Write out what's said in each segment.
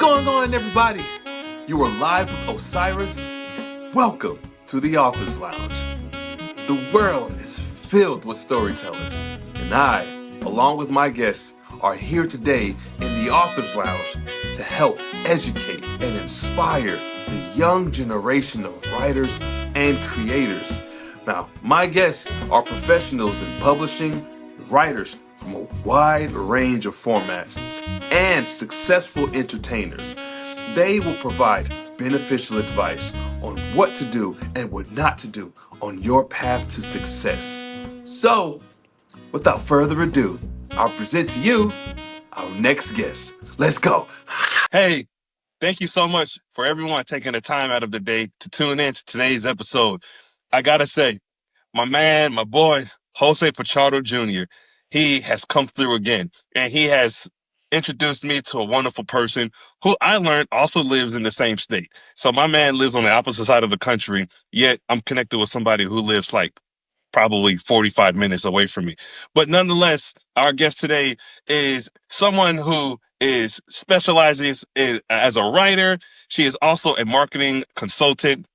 going on, everybody? You are live with Osiris. Welcome to the Author's Lounge. The world is filled with storytellers, and I, along with my guests, are here today in the Author's Lounge to help educate and inspire the young generation of writers and creators. Now, my guests are professionals in publishing, writers from a wide range of formats, and successful entertainers. They will provide beneficial advice on what to do and what not to do on your path to success. So, without further ado, I'll present to you our next guest. Let's go. Hey, thank you so much for everyone taking the time out of the day to tune in to today's episode. I gotta say, my man, my boy, Jose Pichardo Jr., he has come through again, and he has introduced me to a wonderful person who I learned also lives in the same state. So my man lives on the opposite side of the country, yet I'm connected with somebody who lives like probably 45 minutes away from me. But nonetheless, our guest today is someone who is specializes as a writer. She is also a marketing consultant,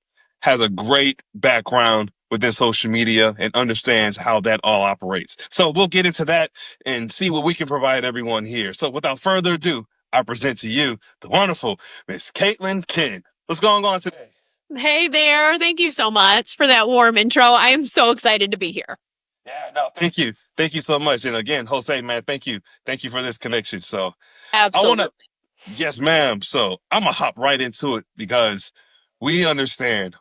has a great background within social media, and understands how that all operates. So we'll get into that and see what we can provide everyone here. So without further ado, I present to you the wonderful Miss Kaitlan Kinn. What's going on today? Hey there. Thank you so much for that warm intro. I am so excited to be here. Yeah, no, thank you. Thank you so much. And again, Jose, man, thank you. Thank you for this connection. So Absolutely. I want to, yes, ma'am. So I'm going to hop right into it because we understand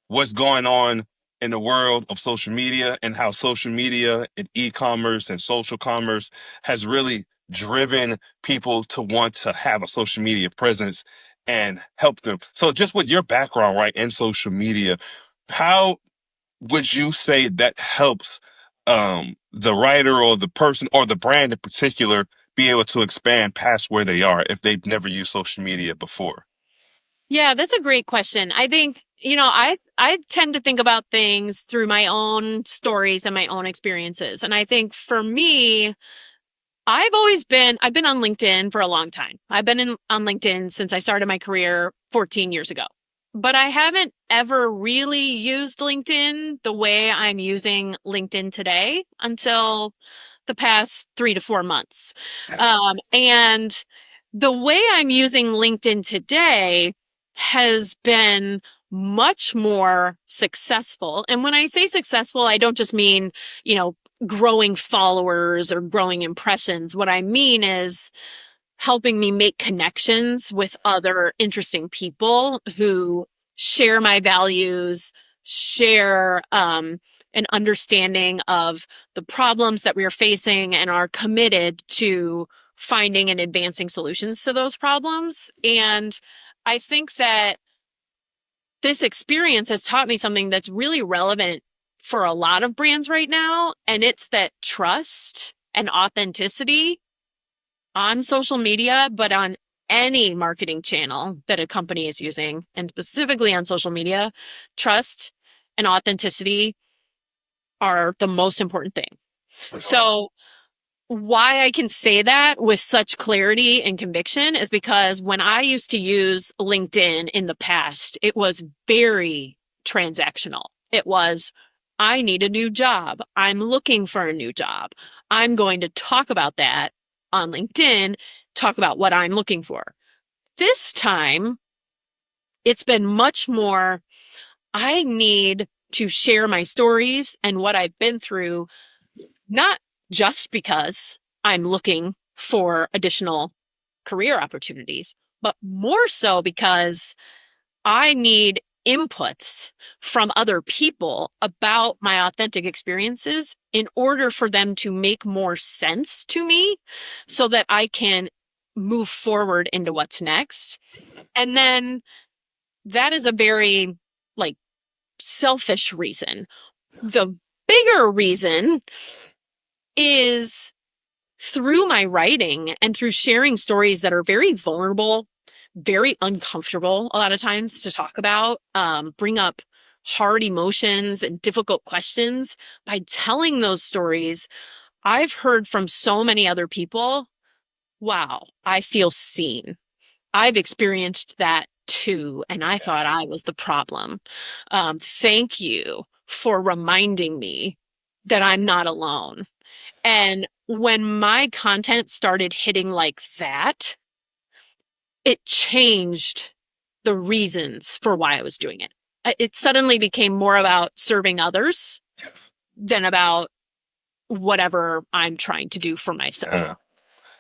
what's going on in the world of social media and how social media and e-commerce and social commerce has really driven people to want to have a social media presence and help them. So just with your background, right, in social media, how would you say that helps the writer or the person or the brand in particular be able to expand past where they are if they've never used social media before? Yeah, that's a great question. I think, I tend to think about things through my own stories and my own experiences. And I think for me, I've been on LinkedIn for a long time. I've been on LinkedIn since I started my career 14 years ago. But I haven't ever really used LinkedIn the way I'm using LinkedIn today until the past 3 to 4 months. And the way I'm using LinkedIn today has been much more successful. And when I say successful, I don't just mean, growing followers or growing impressions. What I mean is helping me make connections with other interesting people who share my values, share an understanding of the problems that we are facing, and are committed to finding and advancing solutions to those problems. And I think that this experience has taught me something that's really relevant for a lot of brands right now. And it's that trust and authenticity on social media, but on any marketing channel that a company is using, and specifically on social media, trust and authenticity are the most important thing. So why I can say that with such clarity and conviction is because when I used to use LinkedIn in the past, it was very transactional. It was, I need a new job. I'm looking for a new job. I'm going to talk about that on LinkedIn, talk about what I'm looking for. This time, it's been much more, I need to share my stories and what I've been through, not just because I'm looking for additional career opportunities, but more so because I need inputs from other people about my authentic experiences in order for them to make more sense to me so that I can move forward into what's next. And then that is a very selfish reason. The bigger reason is through my writing and through sharing stories that are very vulnerable, very uncomfortable a lot of times to talk about, bring up hard emotions and difficult questions. By telling those stories, I've heard from so many other people, wow, I feel seen. I've experienced that too, and I thought I was the problem. Thank you for reminding me that I'm not alone. And when my content started hitting like that, it changed the reasons for why I was doing it. It suddenly became more about serving others than about whatever I'm trying to do for myself. Yeah.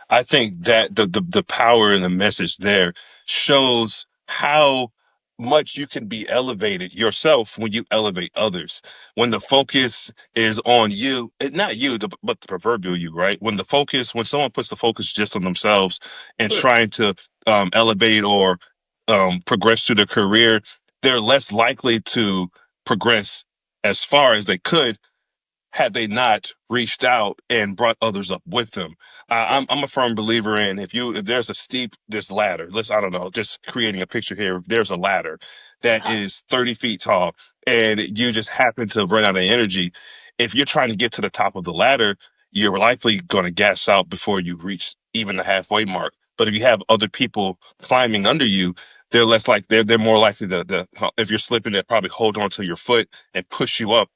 I think that the power in the message there shows how much you can be elevated yourself when you elevate others. When the focus is on you, not you, but the proverbial you, right? When someone puts the focus just on themselves and trying to elevate or progress through their career, they're less likely to progress as far as they could had they not reached out and brought others up with them. I'm a firm believer in if there's this ladder, I don't know, just creating a picture here. If there's a ladder that is 30 feet tall and you just happen to run out of energy, if you're trying to get to the top of the ladder, you're likely going to gas out before you reach even the halfway mark. But if you have other people climbing under you, they're more likely to if you're slipping, they'll probably hold on to your foot and push you up,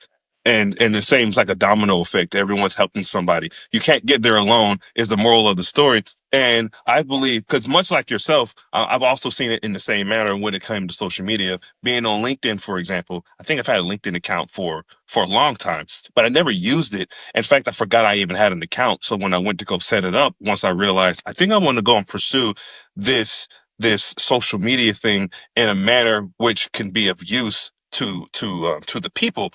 and the same is like a domino effect. Everyone's helping somebody. You can't get there alone is the moral of the story. And I believe, because much like yourself, I've also seen it in the same manner when it came to social media. Being on LinkedIn, for example, I think I've had a LinkedIn account for a long time, but I never used it. In fact, I forgot I even had an account. So when I went to go set it up, once I realized, I think I want to go and pursue this social media thing in a manner which can be of use to the people.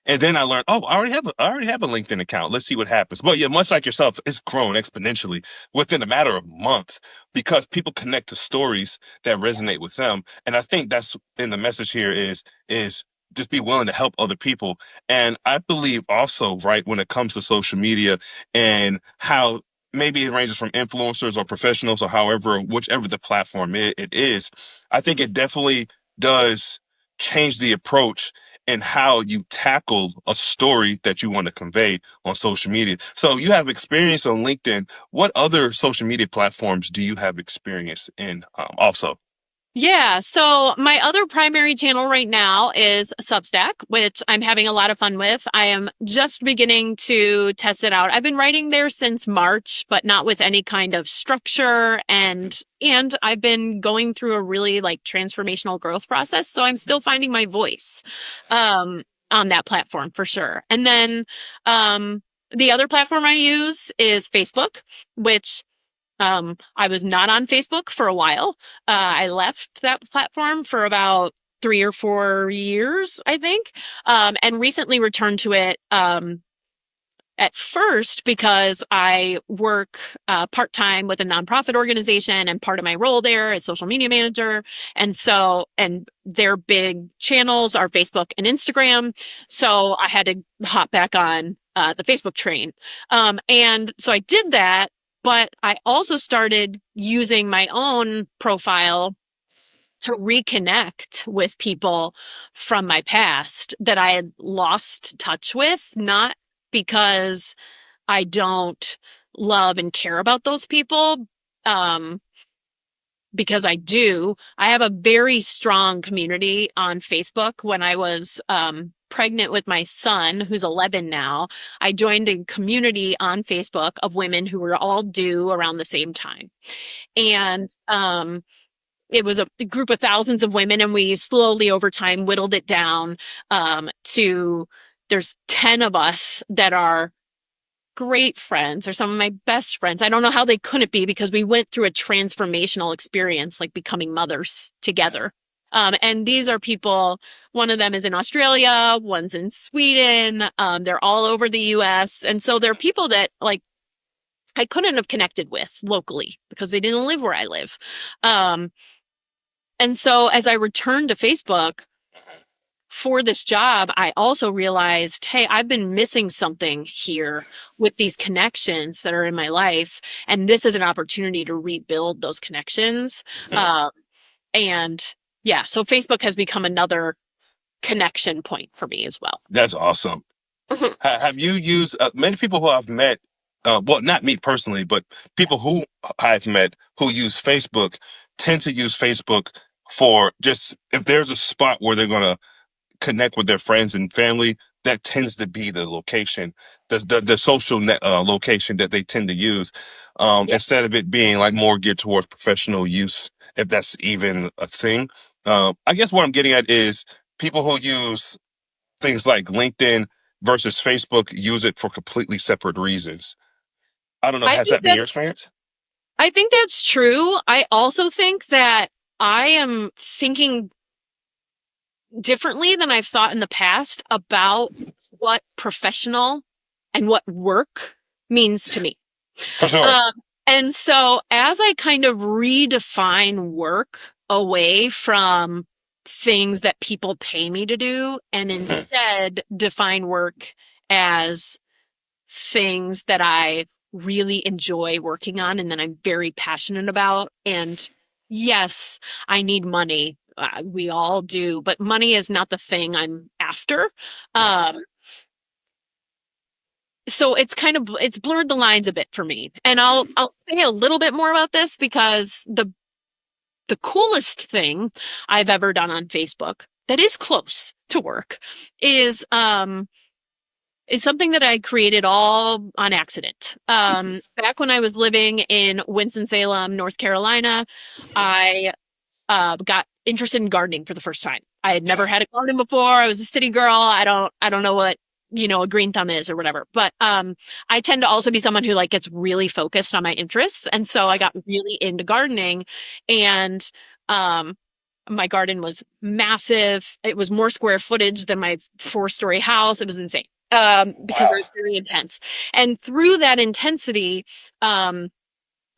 And then I learned, oh, I already have a LinkedIn account. Let's see what happens. But yeah, much like yourself, it's grown exponentially within a matter of months because people connect to stories that resonate with them. And I think that's in the message here is just be willing to help other people. And I believe also, right, when it comes to social media and how maybe it ranges from influencers or professionals or whichever the platform it is, I think it definitely does change the approach and how you tackle a story that you want to convey on social media. So you have experience on LinkedIn. What other social media platforms do you have experience in also? Yeah, so my other primary channel right now is Substack, which I'm having a lot of fun with. I am just beginning to test it out. I've been writing there since March, but not with any kind of structure, and I've been going through a really like transformational growth process, so I'm still finding my voice on that platform for sure. And then the other platform I use is Facebook, which I was not on Facebook for a while. I left that platform for about 3 or 4 years, I think, and recently returned to it at first because I work part-time with a nonprofit organization, and part of my role there is social media manager. And their big channels are Facebook and Instagram. So I had to hop back on the Facebook train. And so I did that, but I also started using my own profile to reconnect with people from my past that I had lost touch with, not because I don't love and care about those people, because I do. I have a very strong community on Facebook. When I was pregnant with my son, who's 11 now, I joined a community on Facebook of women who were all due around the same time. And it was a group of thousands of women, and we slowly over time whittled it down to there's 10 of us that are great friends, or some of my best friends. I don't know how they couldn't be, because we went through a transformational experience, like becoming mothers together. And these are people, one of them is in Australia, one's in Sweden. They're all over the US. And so they're people that like I couldn't have connected with locally because they didn't live where I live. And so as I returned to Facebook for this job, I also realized, hey, I've been missing something here with these connections that are in my life. And this is an opportunity to rebuild those connections. And yeah, so Facebook has become another connection point for me as well. That's awesome. Have you used many people who I've met? Well, not me personally, but people who I've met who use Facebook tend to use Facebook for just if there's a spot where they're going to connect with their friends and family, that tends to be the location, the social net, location that they tend to use, Yeah. instead of it being like more geared towards professional use, if that's even a thing. I guess what I'm getting at is people who use things like LinkedIn versus Facebook use it for completely separate reasons. I don't know. I Has think that been that your experience? I think that's true. I also think that I am thinking differently than I've thought in the past about what professional and what work means to me. For sure. Um, and so as I kind of redefine work away from things that people pay me to do and instead define work as things that I really enjoy working on and that I'm very passionate about. And yes, I need money. We all do, but money is not the thing I'm after. Um, so it's blurred the lines a bit for me. And I'll say a little bit more about this because the coolest thing I've ever done on Facebook that is close to work is something that I created all on accident. Back when I was living in Winston-Salem, North Carolina, I got interested in gardening for the first time. I had never had a garden before. I was a city girl. I don't know what, a green thumb is or whatever. But I tend to also be someone who like gets really focused on my interests. And so I got really into gardening and um my garden was massive. It was more square footage than my 4-story house. It was insane. Because Wow. it was very intense. And through that intensity, um,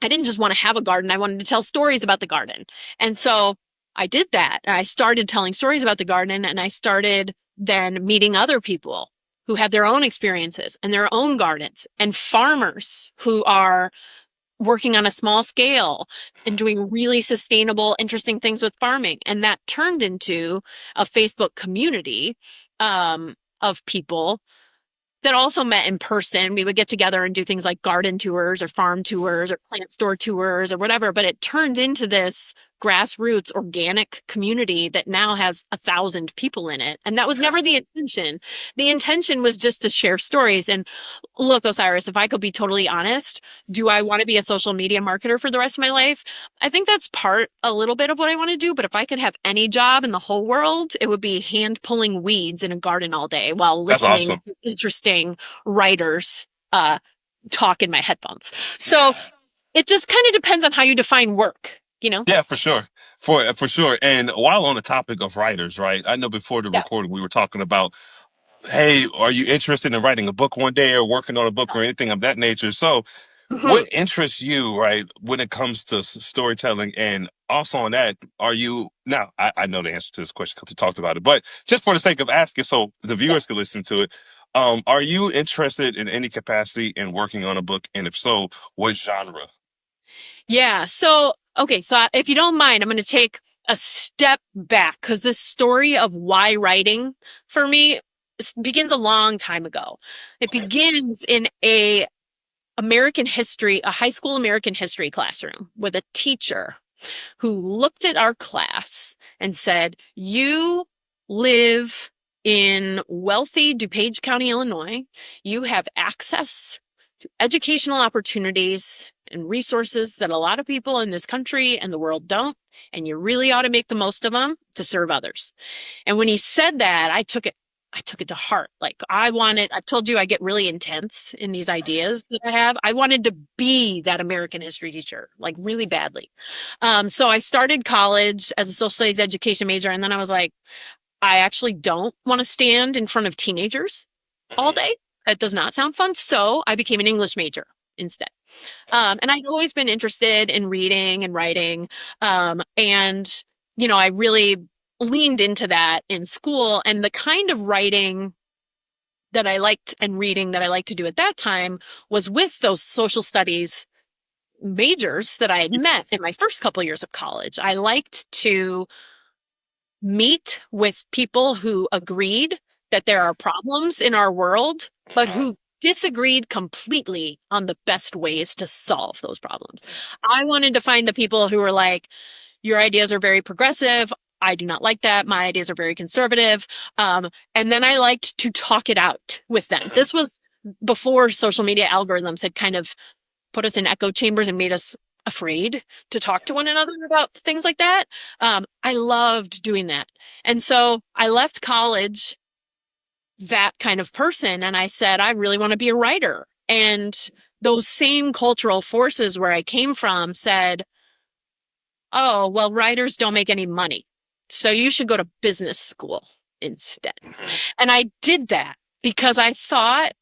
I didn't just want to have a garden. I wanted to tell stories about the garden. And so I did that. I started telling stories about the garden and I started then meeting other people who had their own experiences and their own gardens and farmers who are working on a small scale and doing really sustainable, interesting things with farming. And that turned into a Facebook community of people that also met in person. We would get together and do things like garden tours or farm tours or plant store tours or whatever. But it turned into this grassroots organic community that now has 1,000 people in it. And that was never the intention. The intention was just to share stories. And look, Osiris, if I could be totally honest, do I want to be a social media marketer for the rest of my life? I think that's a little bit of what I want to do. But if I could have any job in the whole world, it would be hand pulling weeds in a garden all day while That's listening awesome. to interesting writers talk in my headphones. So it just kind of depends on how you define work, you know? Yeah, for sure. For sure. And while on the topic of writers, right? I know before the Yeah. recording we were talking about, hey, are you interested in writing a book one day or working on a book or anything of that nature? So, Mhm. what interests you, right, when it comes to storytelling? And also on that, are you now? I know the answer to this question because we talked about it, but just for the sake of asking, so the Yeah. viewers can listen to it. Are you interested in any capacity in working on a book? And if so, what genre? Yeah. So, okay. So if you don't mind, I'm going to take a step back because this story of why writing for me begins a long time ago. It begins in a high school American history classroom with a teacher who looked at our class and said, "You live in wealthy DuPage County, Illinois. You have access to educational opportunities and resources that a lot of people in this country and the world don't. And you really ought to make the most of them to serve others." And when he said that, I took it to heart. Like I've told you I get really intense in these ideas that I have. I wanted to be that American history teacher, like really badly. So I started college as a social studies education major. And then I was like, I actually don't want to stand in front of teenagers all day. That does not sound fun. So I became an English major instead. And I'd always been interested in reading and writing. I really leaned into that in school. And the kind of writing that I liked and reading that I liked to do at that time was with those social studies majors that I had met in my first couple of years of college. I liked to meet with people who agreed that there are problems in our world, but who disagreed completely on the best ways to solve those problems. I wanted to find the people who were like, your ideas are very progressive. I do not like that. My ideas are very conservative. And then I liked to talk it out with them. This was before social media algorithms had kind of put us in echo chambers and made us afraid to talk to one another about things like that. I loved doing that. And so I left college that kind of person. And I said, I really want to be a writer. And those same cultural forces where I came from said, oh, well, writers don't make any money. So you should go to business school instead. And I did that because I thought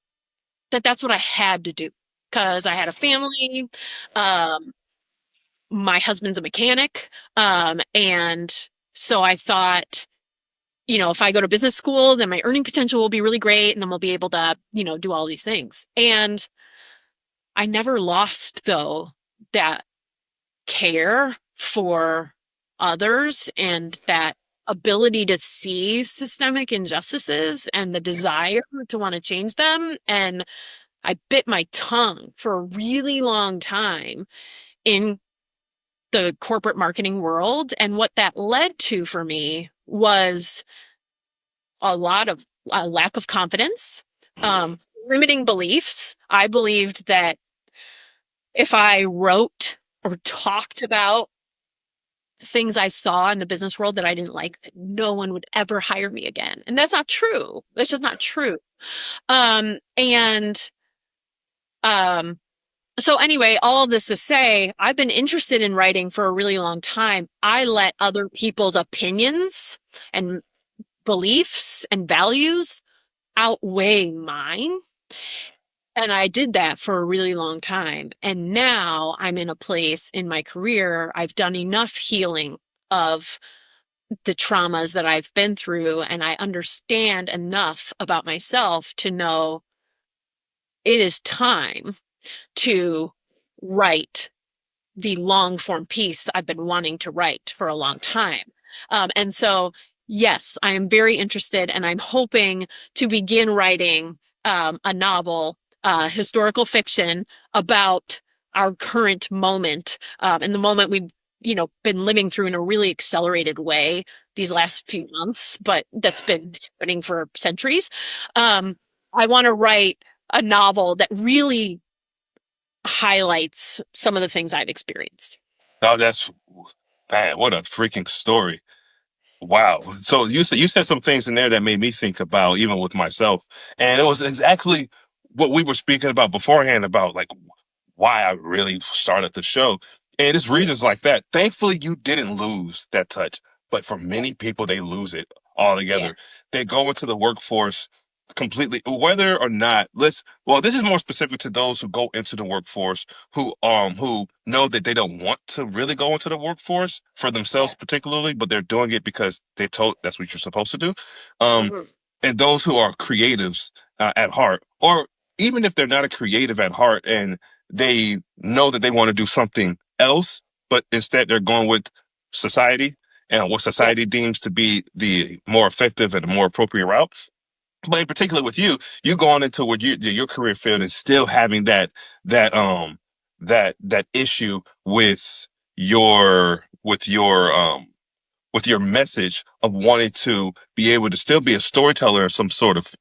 that that's what I had to do because I had a family. My husband's a mechanic. And so I thought, if I go to business school, then my earning potential will be really great. And then we'll be able to, do all these things. And I never lost, though, that care for others and that ability to see systemic injustices and the desire to want to change them. And I bit my tongue for a really long time in the corporate marketing world. And what that led to for me was a lot of a lack of confidence, limiting beliefs. I believed that if I wrote or talked about things I saw in the business world that I didn't like, that no one would ever hire me again. And that's not true. That's just not true. And so anyway, all of this to say, I've been interested in writing for a really long time. I let other people's opinions and beliefs and values outweigh mine. And I did that for a really long time. And now I'm in a place in my career, I've done enough healing of the traumas that I've been through, and I understand enough about myself to know it is time to write the long form piece I've been wanting to write for a long time. And so, yes, I am very interested, and I'm hoping to begin writing a novel, historical fiction about our current moment, and the moment we've been living through in a really accelerated way these last few months, but that's been happening for centuries. I want to write a novel that really highlights some of the things I've experienced. Oh, that's man, what a freaking story. Wow. So you said some things in there that made me think about even with myself. And it was exactly what we were speaking about beforehand about like why I really started the show. And it's reasons like that. Thankfully, you didn't lose that touch. But for Yeah. many people, they lose it Yeah. altogether. They go into the workforce completely, whether or not, well, this is more specific to those who go into the workforce who know that they don't want to really go into the workforce for Yeah. themselves particularly, but they're doing it because they told that's what you're supposed to do. Um, Mhm. and those who are creatives at heart, or even if they're not a creative at heart and they know that they want to do something else, but instead they're going with society and what Yeah. society deems to be the more effective and the more appropriate route. But in particular with you going into what your career field and still having that issue your with your with your message of wanting to be able to still be a storyteller in some sort of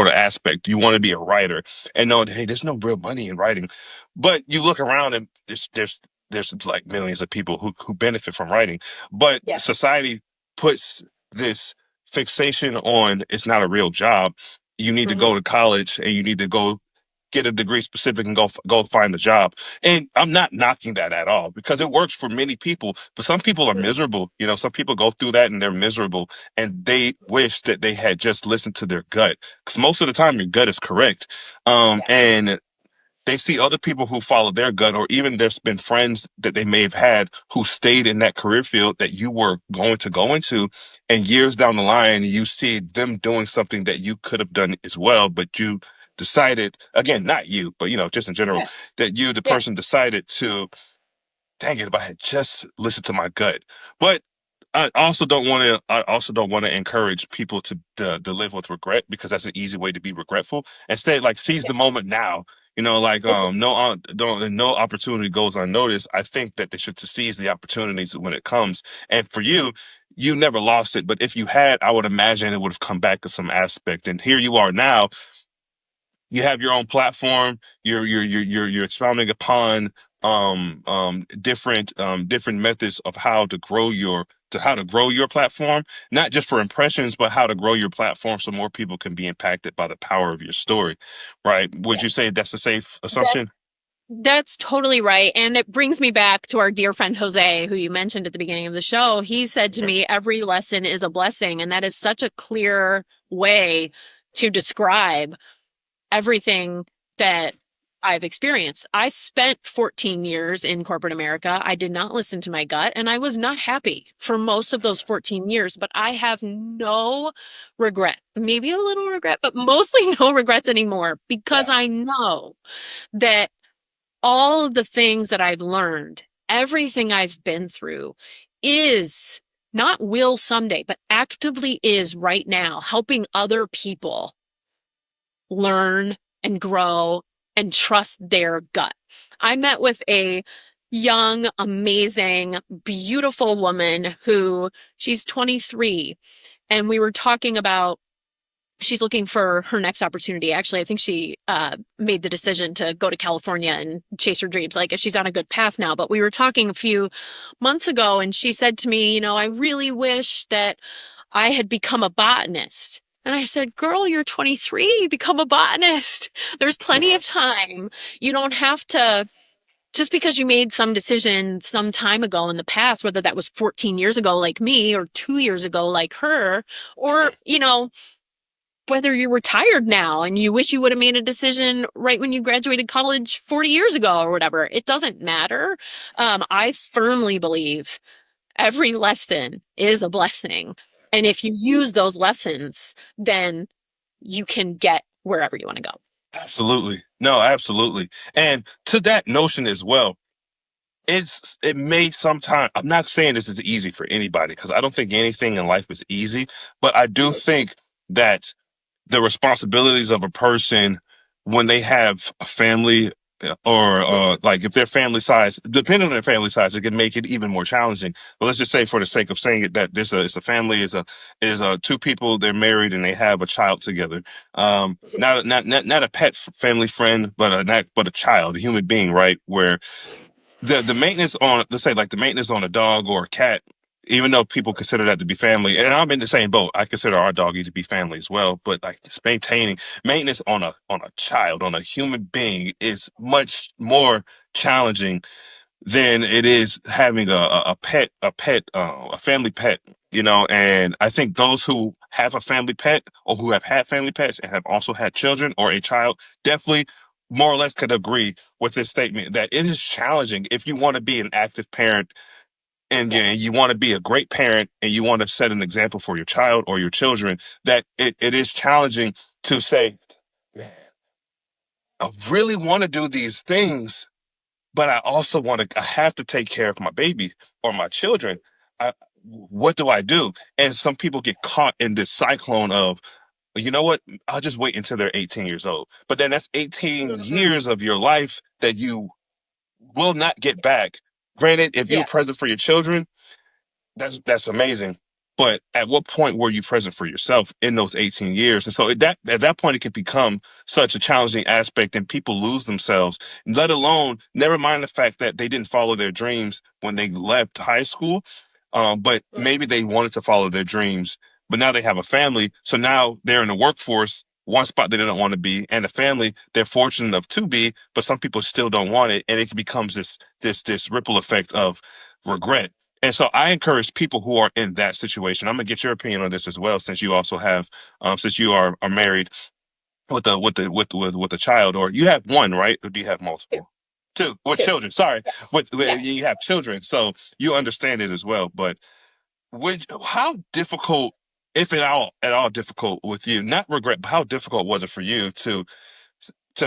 aspect. You want to be a writer and know that, hey, there's no real money in writing. But you look around and there's like millions of people who benefit from writing. But Yeah. society puts this fixation on it's not a real job. You need to Mhm. go to college and you need to go get a degree specific and go find a job. And I'm not knocking that at all because it works for many people, but some people are miserable. Some people go through that and they're miserable and they wish that they had just listened to their gut because most of the time your gut is correct. Yeah. And they see other people who follow their gut, or even there's been friends that they may have had who stayed in that career field that you were going to go into. And years down the line, you see them doing something that you could have done as well, but you decided, again, not you, but just in general, Yeah. that you, the Yeah. person decided to, dang it, if I had just listened to my gut. But I also don't want to encourage people to live with regret because that's an easy way to be regretful. Instead, like seize Yeah. the moment now. Like no opportunity goes unnoticed. I think that they should to seize the opportunities when it comes. And for you, you never lost it, but if you had, I would imagine it would have come back to some aspect. And here you are now. You have your own platform. You're expounding upon different methods of how to grow your platform, not just for impressions, but how to grow your platform so more people can be impacted by the power of your story. Right? Would you say that's a safe assumption? That's totally right. And it brings me back to our dear friend Jose, who you mentioned at the beginning of the show. He said to me, every lesson is a blessing. And that is such a clear way to describe everything that I've experienced. I spent 14 years in corporate America. I did not listen to my gut, and I was not happy for most of those 14 years, but I have no regret, maybe a little regret, but mostly no regrets anymore, because I know that all of the things that I've learned, everything I've been through is not will someday, but actively is right now helping other people learn and grow and trust their gut. I met with a young, amazing, beautiful woman who she's 23, and we were talking about she's looking for her next opportunity. Actually, I think she made the decision to go to California and chase her dreams. Like, she's on a good path now. But we were talking a few months ago, and she said to me, I really wish that I had become a botanist. And I said, girl, you're 23, become a botanist. There's plenty of time. You don't have to, just because you made some decision some time ago in the past, whether that was 14 years ago, like me, or 2 years ago, like her, or, whether you're retired now and you wish you would have made a decision right when you graduated college 40 years ago or whatever, it doesn't matter. I firmly believe every lesson is a blessing. And if you use those lessons, then you can get wherever you want to go. Absolutely. No, absolutely. And to that notion as well, it may sometimes, I'm not saying this is easy for anybody because I don't think anything in life is easy, but I do think that the responsibilities of a person when they have a family or like if their family size, depending on their family size, it can make it even more challenging. But let's just say, for the sake of saying it, that it's a family, is two people, they're married and they have a child together. Not a pet family friend, but a child, a human being, right? Where the maintenance on, let's say, like the maintenance on a dog or a cat, even though people consider that to be family, and I'm in the same boat, I consider our doggy to be family as well. But like, it's maintaining maintenance on a child, on a human being, is much more challenging than it is having a family pet. And I think those who have a family pet or who have had family pets and have also had children or a child definitely more or less could agree with this statement that it is challenging if you want to be an active parent and you want to be a great parent and you want to set an example for your child or your children, that it is challenging to say, I really want to do these things, but I also I have to take care of my baby or my children. What do I do? And some people get caught in this cyclone of, you know what? I'll just wait until they're 18 years old. But then that's 18 years of your life that you will not get back. Granted, if you're present for your children, that's amazing. But at what point were you present for yourself in those 18 years? And so at that point, it can become such a challenging aspect and people lose themselves, let alone, never mind the fact that they didn't follow their dreams when they left high school. But maybe they wanted to follow their dreams, but now they have a family. So now they're in the workforce, one spot they don't want to be, and a family they're fortunate enough to be, but some people still don't want it. And it becomes this ripple effect of regret. And so I encourage people who are in that situation. I'm gonna get your opinion on this as well, since you also have, since you are married with a child, or you have one, right? Or do you have multiple? Two, with children. Sorry, you have children, so you understand it as well. But how difficult, if at all difficult with you, not regret, but how difficult was it for you to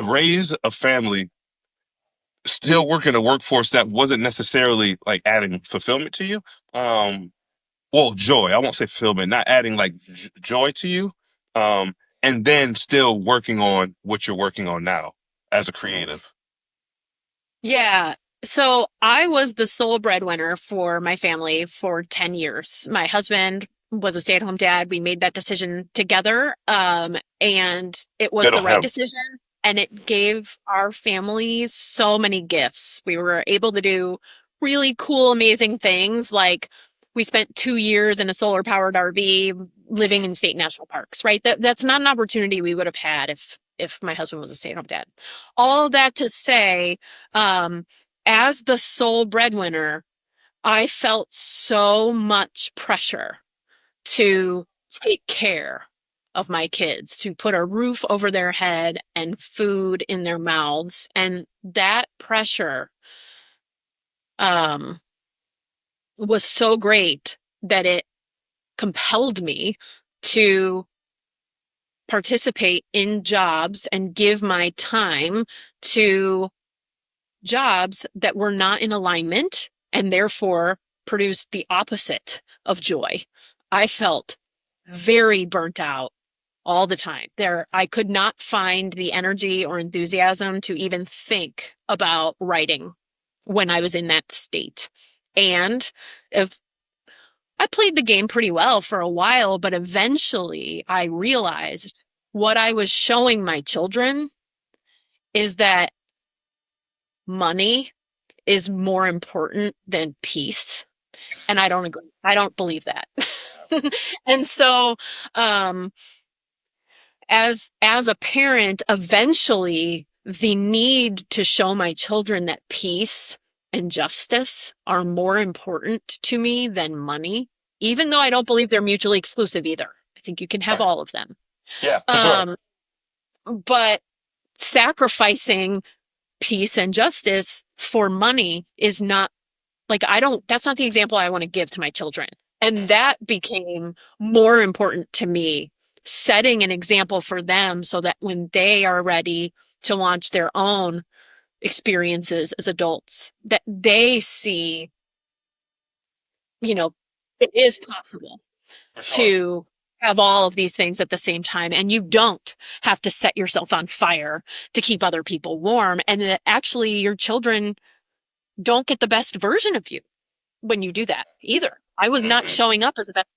raise a family, still work in a workforce that wasn't necessarily like adding fulfillment to you? Well, joy. I won't say fulfillment, not adding like joy to you. And then still working on what you're working on now as a creative? Yeah. So I was the sole breadwinner for my family for 10 years. My husband was a stay-at-home dad. We made that decision together. And it was Good the on right him. decision. And it gave our family so many gifts. We were able to do really cool, amazing things. Like we spent 2 years in a solar-powered RV living in state national parks, right? That's not an opportunity we would have had if my husband was a stay-at-home dad. All that to say, um, as the sole breadwinner, I felt so much pressure to take care of my kids, to put a roof over their head and food in their mouths. And that pressure um, was so great that it compelled me to participate in jobs and give my time to jobs that were not in alignment and therefore produced the opposite of joy. I felt very burnt out all the time. I could not find the energy or enthusiasm to even think about writing when I was in that state. And if I played the game pretty well for a while, but eventually I realized what I was showing my children is that money is more important than peace. And I don't agree. I don't believe that. And so, um, as a parent, eventually the need to show my children that peace and justice are more important to me than money, even though I don't believe they're mutually exclusive either. I think you can have Right. all of them. Yeah, for sure. Um, but sacrificing peace and justice for money is not like, that's not the example I want to give to my children. And that became more important to me, setting an example for them so that when they are ready to launch their own experiences as adults, that they see, it is possible For sure. to have all of these things at the same time. And you don't have to set yourself on fire to keep other people warm. And that actually your children don't get the best version of you when you do that either. I was not Mhm. showing up as the best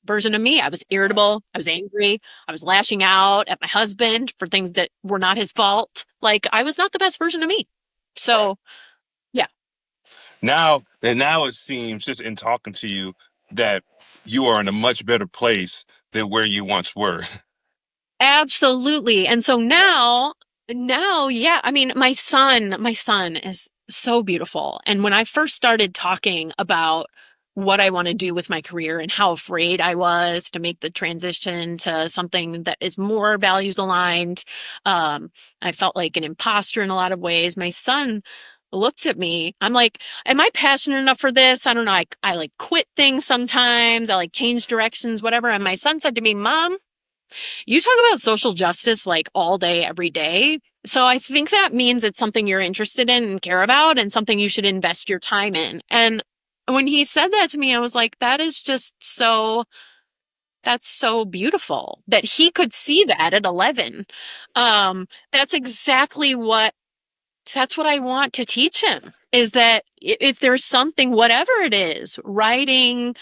version of me. I was irritable. I was angry. I was lashing out at my husband for things that were not his fault. Like I was not the best version of me. Right. So yeah, Now it seems, just in talking to you, that you are in a much better place than where you once were. absolutely. And so now, yeah, I mean, my son is so beautiful. And when I first started talking about what I want to do with my career and how afraid I was to make the transition to something that is more values aligned, I felt like an imposter in a lot of ways. My son looked at me. I'm like, am I passionate enough for this? I don't know. I like quit things sometimes. I like change directions, whatever. And my son said to me, Mom, you talk about social justice like all day, every day. So I think that means it's something you're interested in and care about and something you should invest your time in. And when he said that to me, I was like, that's so beautiful that he could see that at 11. That's exactly that's what I want to teach him is that if there's something, whatever it is, writing,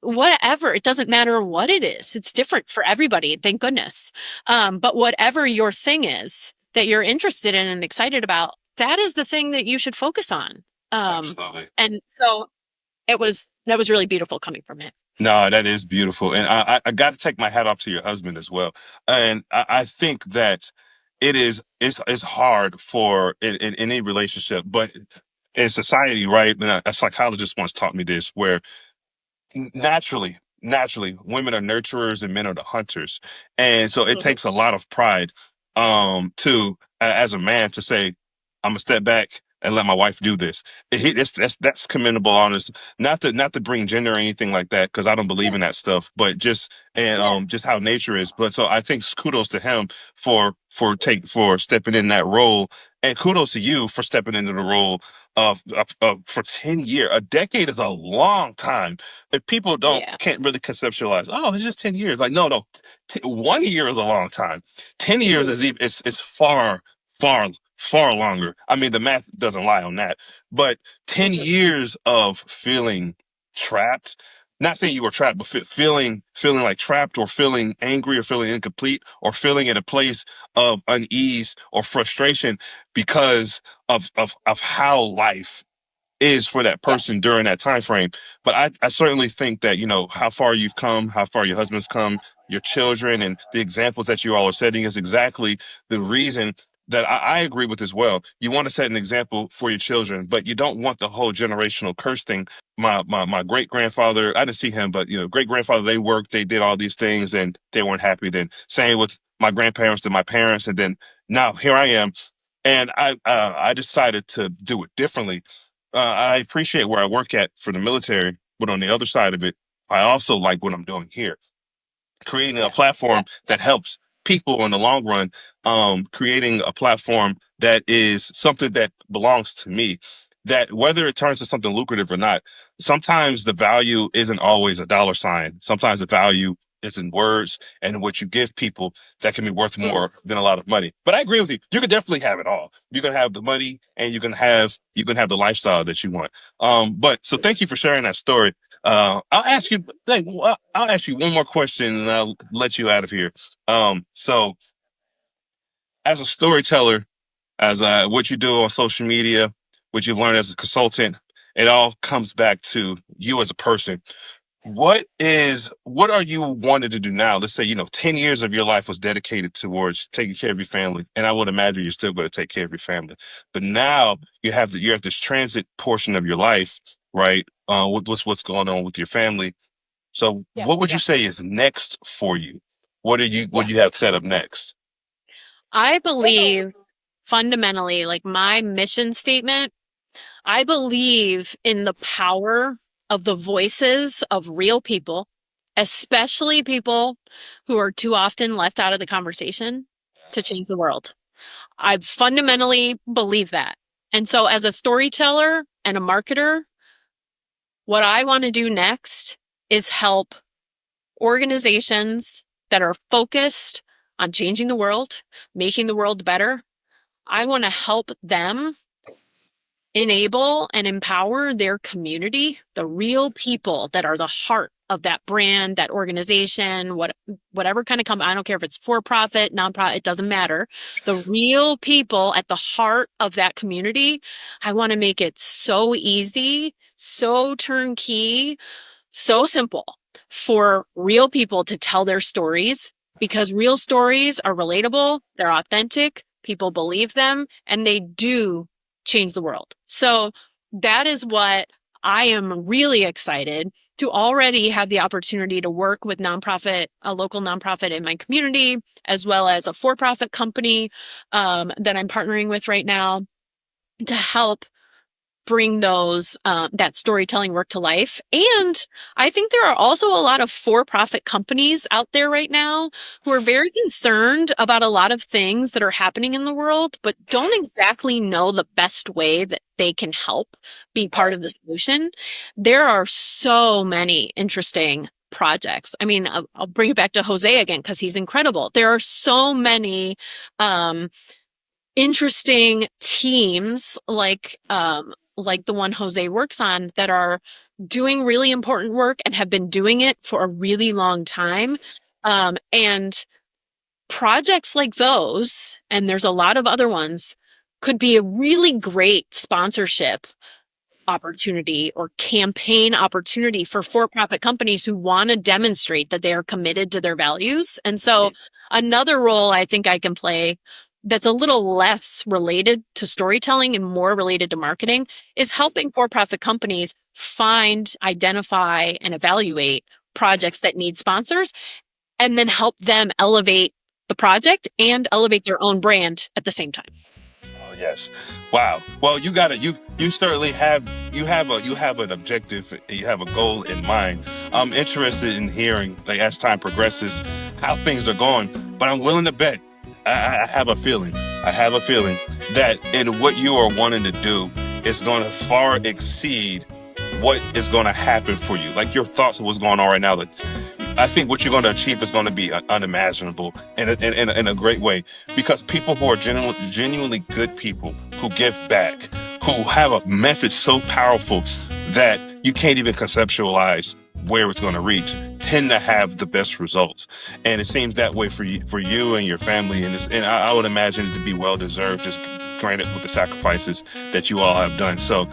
whatever, it doesn't matter what it is. It's different for everybody, thank goodness. But whatever your thing is that you're interested in and excited about, that is the thing that you should focus on. Absolutely. And so that was really beautiful coming from him. No, that is beautiful. And I got to take my hat off to your husband as well. And I think that it's hard for in any relationship, but in society, right? And a psychologist once taught me this, where naturally women are nurturers and men are the hunters, and so it Mhm. takes a lot of pride to as a man to say, I'm gonna step back and let my wife do this. That's commendable, honest. Not to bring gender or anything like that, because I don't believe Yeah, in that stuff, but yeah, just how nature is. But so I think kudos to him for stepping in that role, and kudos to you for stepping into the role of for 10 years. A decade is a long time. If people yeah, can't really conceptualize, oh, it's just 10 years. Like, no. 1 year is a long time. 10 years mhm, is far, far, far longer. I mean, the math doesn't lie on that. But 10 years of feeling trapped, not saying you were trapped, but feeling like trapped, or feeling angry, or feeling incomplete, or feeling in a place of unease or frustration because of how life is for that person during that time frame. But I certainly think that, how far you've come, how far your husband's come, your children, and the examples that you all are setting is exactly the reason that I agree with as well. You want to set an example for your children, but you don't want the whole generational curse thing. My great grandfather, I didn't see him, but great grandfather, they worked, they did all these things, and they weren't happy. Then same with my grandparents and my parents, and then now here I am, and I decided to do it differently. I appreciate where I work at for the military, but on the other side of it, I also like what I'm doing here, creating a platform that helps people in the long run, creating a platform that is something that belongs to me, that whether it turns to something lucrative or not, sometimes the value isn't always a dollar sign. Sometimes the value is in words and what you give people that can be worth more than a lot of money. But I agree with you. You can definitely have it all. You can have the money and you can have the lifestyle that you want. But so thank you for sharing that story. I'll ask you one more question and I'll let you out of here. So as a storyteller, as what you do on social media, what you've learned as a consultant, it all comes back to you as a person. What are you wanting to do now? Let's say, 10 years of your life was dedicated towards taking care of your family. And I would imagine you're still going to take care of your family. But now you're at this transit portion of your life, right? With what's going on with your family. So what would you say is next for you? What do you have set up next? I believe fundamentally, like my mission statement, I believe in the power of the voices of real people, especially people who are too often left out of the conversation, to change the world. I fundamentally believe that. And so as a storyteller and a marketer, what I want to do next is help organizations that are focused on changing the world, making the world better. I want to help them enable and empower their community, the real people that are the heart of that brand, that organization, whatever kind of company. I don't care if it's for profit, nonprofit, it doesn't matter. The real people at the heart of that community. I want to make it so easy, so turnkey, so simple for real people to tell their stories, because real stories are relatable, they're authentic, people believe them, and they do change the world. So that is what I am really excited to already have the opportunity to work with a local nonprofit in my community, as well as a for-profit company that I'm partnering with right now to help bring that storytelling work to life. And I think there are also a lot of for-profit companies out there right now who are very concerned about a lot of things that are happening in the world, but don't exactly know the best way that they can help be part of the solution. There are so many interesting projects. I mean, I'll bring it back to Jose again, because he's incredible. There are so many interesting teams like the one Jose works on that are doing really important work and have been doing it for a really long time. And projects like those, and there's a lot of other ones, could be a really great sponsorship opportunity or campaign opportunity for for-profit companies who want to demonstrate that they are committed to their values. And so another role I think I can play that's a little less related to storytelling and more related to marketing is helping for-profit companies find, identify, and evaluate projects that need sponsors, and then help them elevate the project and elevate their own brand at the same time. Oh, yes. Wow. Well, you certainly have an objective, you have a goal in mind. I'm interested in hearing, like, as time progresses, how things are going, but I'm willing to bet. I have a feeling. I have a feeling that in what you are wanting to do, it's going to far exceed what is going to happen for you. Like your thoughts of what's going on right now. I think what you're going to achieve is going to be unimaginable in a great way, because people who are genuinely good people who give back, who have a message so powerful that you can't even conceptualize where it's going to reach, tend to have the best results. And it seems that way for you and your family. And I would imagine it to be well deserved, just granted with the sacrifices that you all have done. So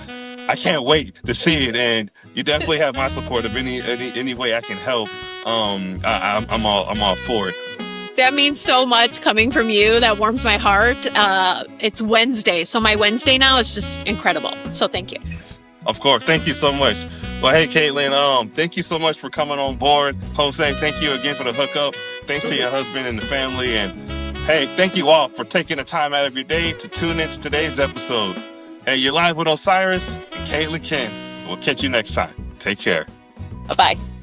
I can't wait to see it, and you definitely have my support of any way I can help. I'm all for it. That means so much coming from you. That warms my heart. It's Wednesday, so my Wednesday now is just incredible. So thank you. Of course. Thank you so much. Well, hey, Kaitlan, thank you so much for coming on board. Jose, thank you again for the hookup. Thanks to your husband and the family. And hey, thank you all for taking the time out of your day to tune into today's episode. Hey, you're live with Osiris and Kaitlan Kinn. We'll catch you next time. Take care. Bye-bye.